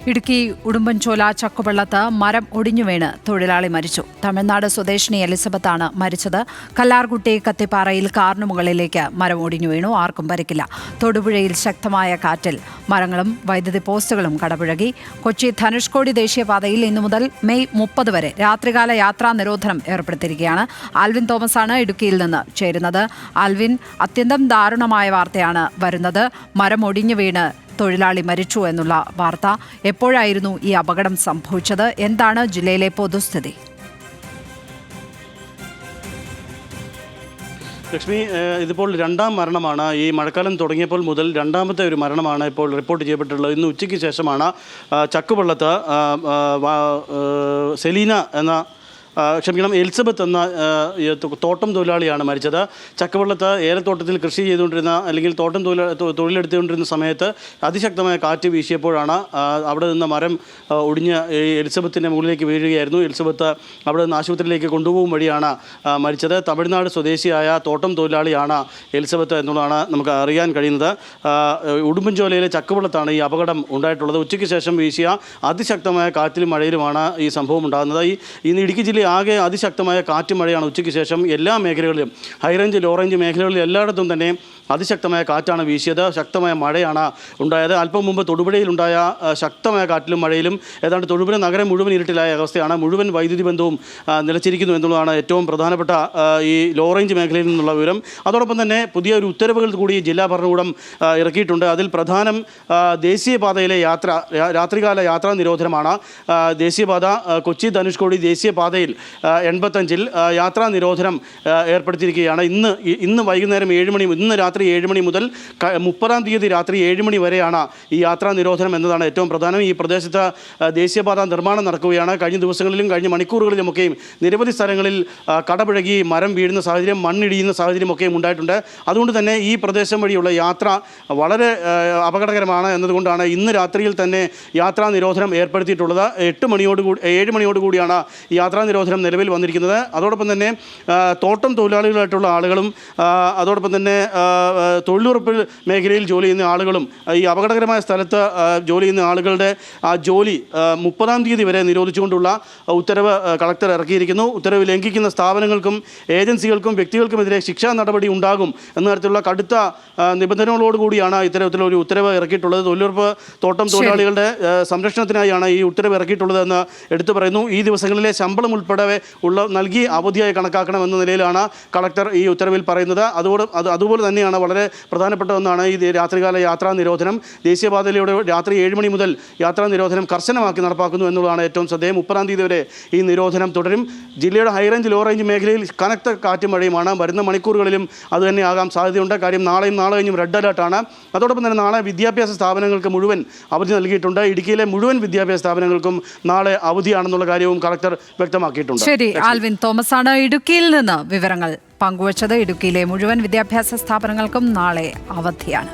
ഇടുക്കി ഉടുമ്പൻചോല ചക്കുവള്ളത്ത് മരം ഒടിഞ്ഞു വീണ് തൊഴിലാളി മരിച്ചു. തമിഴ്നാട് സ്വദേശിനി എലിസബത്താണ് മരിച്ചത്. കല്ലാർകുട്ടി കത്തിപ്പാറയിൽ കാറിന് മുകളിലേക്ക് മരം ഒടിഞ്ഞു വീണു. ആർക്കും പരിക്കില്ല. തൊടുപുഴയിൽ ശക്തമായ കാറ്റിൽ മരങ്ങളും വൈദ്യുതി പോസ്റ്റുകളും കടപുഴകി. കൊച്ചി ധനുഷ്കോടി ദേശീയപാതയിൽ ഇന്നു മുതൽ മെയ് 30 വരെ രാത്രികാല യാത്രാ നിരോധനം ഏർപ്പെടുത്തിയിരിക്കുകയാണ്. ആൽവിൻ തോമസാണ് ഇടുക്കിയിൽ നിന്ന് ചേരുന്നത്. ആൽവിൻ, അത്യന്തം ദാരുണമായ വാർത്തയാണ് വരുന്നത്. മരം ഒടിഞ്ഞു വീണ് തൊഴിലാളി മരിച്ചു എന്നുള്ള വാർത്ത. എപ്പോഴായിരുന്നു ഈ അപകടം സംഭവിച്ചത്? എന്താണ് ജില്ലയിലെ പൊതുസ്ഥിതി? ലക്ഷ്മി, ഇതിപ്പോൾ രണ്ടാം മരണമാണ്. ഈ മഴക്കാലം തുടങ്ങിയപ്പോൾ മുതൽ രണ്ടാമത്തെ ഒരു മരണമാണ് ഇപ്പോൾ റിപ്പോർട്ട് ചെയ്യപ്പെട്ടിട്ടുള്ളത്. ഇന്ന് ഉച്ചയ്ക്ക് ശേഷമാണ് ചക്കുവള്ളത്ത് സെലീന എന്ന എലിസബത്ത് എന്ന തോട്ടം തൊഴിലാളിയാണ് മരിച്ചത്. ചക്കവള്ളത്ത് ഏലത്തോട്ടത്തിൽ കൃഷി ചെയ്തുകൊണ്ടിരുന്ന അല്ലെങ്കിൽ തോട്ടം തൊഴിലെടുത്തുകൊണ്ടിരുന്ന സമയത്ത് അതിശക്തമായ കാറ്റ് വീശിയപ്പോഴാണ് അവിടെ നിന്ന് മരം ഒടിഞ്ഞ് എലിസബത്തിൻ്റെ മുകളിലേക്ക് വീഴുകയായിരുന്നു. എലിസബത്ത് അവിടെ നിന്ന് ആശുപത്രിയിലേക്ക് കൊണ്ടുപോകും വഴിയാണ് മരിച്ചത്. തമിഴ്നാട് സ്വദേശിയായ തോട്ടം തൊഴിലാളിയാണ് എലിസബത്ത് എന്നുള്ളതാണ് നമുക്ക് അറിയാൻ കഴിയുന്നത്. ഉടുമ്പൻചോലയിലെ ചക്കവള്ളത്താണ് ഈ അപകടം ഉണ്ടായിട്ടുള്ളത്. ഉച്ചയ്ക്ക് ശേഷം വീശിയ അതിശക്തമായ കാറ്റിലും മഴയിലുമാണ് ഈ സംഭവം ഉണ്ടാകുന്നത്. ഇന്ന് ഇടുക്കി ജില്ലയിൽ ആകെ അതിശക്തമായ കാറ്റ് മഴയാണ് ഉച്ചയ്ക്ക് ശേഷം എല്ലാ മേഖലകളിലും, ഹൈറേഞ്ച് ലോറേഞ്ച് മേഖലകളിൽ എല്ലായിടത്തും തന്നെ അതിശക്തമായ കാറ്റാണ് വീശിയത്. ശക്തമായ മഴയാണ് ഉണ്ടായത്. അല്പം മുമ്പ് തൊടുപുഴയിലുണ്ടായ ശക്തമായ കാറ്റിലും മഴയിലും ഏതാണ്ട് തൊടുപുഴ നഗരം മുഴുവൻ ഇരുട്ടിലായ അവസ്ഥയാണ്. മുഴുവൻ വൈദ്യുതി ബന്ധവും നിലച്ചിരിക്കുന്നു എന്നുള്ളതാണ് ഏറ്റവും പ്രധാനപ്പെട്ട ഈ ലോറേഞ്ച് മേഖലയിൽ നിന്നുള്ള വിവരം. അതോടൊപ്പം തന്നെ പുതിയ ഒരു ഉത്തരവുകൾ കൂടി ജില്ലാ ഭരണകൂടം ഇറക്കിയിട്ടുണ്ട്. അതിൽ പ്രധാനം ദേശീയപാതയിലെ രാത്രികാല യാത്രാ നിരോധനമാണ്. ദേശീയപാത കൊച്ചി ധനുഷ്കോടി ദേശീയപാതയിൽ 85-ൽ യാത്രാ നിരോധനം ഏർപ്പെടുത്തിയിരിക്കുകയാണ്. ഇന്ന് വൈകുന്നേരം 7 മണി, ഇന്ന് രാത്രി 7 മണി മുതൽ 30-ാം തീയതി രാത്രി 7 മണി വരെയാണ് ഈ യാത്രാ നിരോധനം എന്നതാണ് ഏറ്റവും പ്രധാനം. ഈ പ്രദേശത്ത് ദേശീയപാത നിർമ്മാണം നടക്കുകയാണ്. കഴിഞ്ഞ ദിവസങ്ങളിലും കഴിഞ്ഞ മണിക്കൂറുകളിലുമൊക്കെയും നിരവധി സ്ഥലങ്ങളിൽ കടപുഴകി മരം വീഴുന്ന സാഹചര്യം, മണ്ണിടിയുന്ന സാഹചര്യമൊക്കെയും ഉണ്ടായിട്ടുണ്ട്. അതുകൊണ്ട് തന്നെ ഈ പ്രദേശം വഴിയുള്ള യാത്ര വളരെ അപകടകരമാണ് എന്നതുകൊണ്ടാണ് ഇന്ന് രാത്രിയിൽ തന്നെ യാത്രാ നിരോധനം ഏർപ്പെടുത്തിയിട്ടുള്ളത്. 7 മണിയോടുകൂടിയാണ് ഈ യാത്രാ നിരോധനം നിലവിൽ വന്നിരിക്കുന്നത്. അതോടൊപ്പം തന്നെ തോട്ടം തൊഴിലാളികളായിട്ടുള്ള ആളുകളും അതോടൊപ്പം തന്നെ തൊഴിലുറപ്പ് മേഖലയിൽ ജോലി ചെയ്യുന്ന ആളുകളും ഈ അപകടകരമായ സ്ഥലത്ത് ജോലി ചെയ്യുന്ന ആളുകളുടെ ജോലി 30-ാം തീയതി വരെ നിരോധിച്ചുകൊണ്ടുള്ള ഉത്തരവ് കളക്ടർ ഇറക്കിയിരിക്കുന്നു. ഉത്തരവ് ലംഘിക്കുന്ന സ്ഥാപനങ്ങൾക്കും ഏജൻസികൾക്കും വ്യക്തികൾക്കുമെതിരെ ശിക്ഷാ നടപടി ഉണ്ടാകും എന്ന തരത്തിലുള്ള കടുത്ത നിബന്ധനകളോടുകൂടിയാണ് ഇത്തരത്തിലൊരു ഉത്തരവ് ഇറക്കിയിട്ടുള്ളത്. തൊഴിലുറപ്പ് തോട്ടം തൊഴിലാളികളുടെ സംരക്ഷണത്തിനായാണ് ഈ ഉത്തരവ് ഇറക്കിയിട്ടുള്ളതെന്ന് എടുത്തു പറയുന്നു. ഈ ദിവസങ്ങളിലെ ശമ്പളം ഉൾപ്പെടെ നൽകി അവധിയായി കണക്കാക്കണമെന്ന നിലയിലാണ് കളക്ടർ ഈ ഉത്തരവിൽ പറയുന്നത്. അതുപോലെ തന്നെയാണ് വളരെ പ്രധാനപ്പെട്ട ഒന്നാണ് ഈ രാത്രികാല യാത്രാ നിരോധനം. ദേശീയപാതയിലൂടെ രാത്രി 7 മണി മുതൽ യാത്രാ നിരോധനം കർശനമാക്കി നടപ്പാക്കുന്നു എന്നുള്ളതാണ് ഏറ്റവും ശ്രദ്ധേയം. 30-ാം തീയതി വരെ ഈ നിരോധനം തുടരും. ജില്ലയുടെ ഹൈറേഞ്ച് ലോറേഞ്ച് മേഖലയിൽ കനത്ത കാറ്റും മഴയുമാണ്. വരുന്ന മണിക്കൂറുകളിലും അതുതന്നെ ആകാൻ സാധ്യതയുണ്ട്. കാര്യം നാളെയും നാളെ കഴിഞ്ഞും റെഡ് അലർട്ടാണ്. അതോടൊപ്പം തന്നെ നാളെ വിദ്യാഭ്യാസ സ്ഥാപനങ്ങൾക്ക് മുഴുവൻ അവധി നൽകിയിട്ടുണ്ട്. ഇടുക്കിയിലെ മുഴുവൻ വിദ്യാഭ്യാസ സ്ഥാപനങ്ങൾക്കും നാളെ അവധിയാണെന്നുള്ള കാര്യവും കളക്ടർ വ്യക്തമാക്കിയിട്ടുണ്ട്. ശരി, ആൽവിൻ തോമസ് ആണ് ഇടുക്കിയിൽ നിന്ന് വിവരങ്ങൾ പങ്കുവച്ചത്. ഇടുക്കിയിലെ മുഴുവൻ വിദ്യാഭ്യാസ സ്ഥാപനങ്ങൾക്കും നാളെ അവധിയാണ്.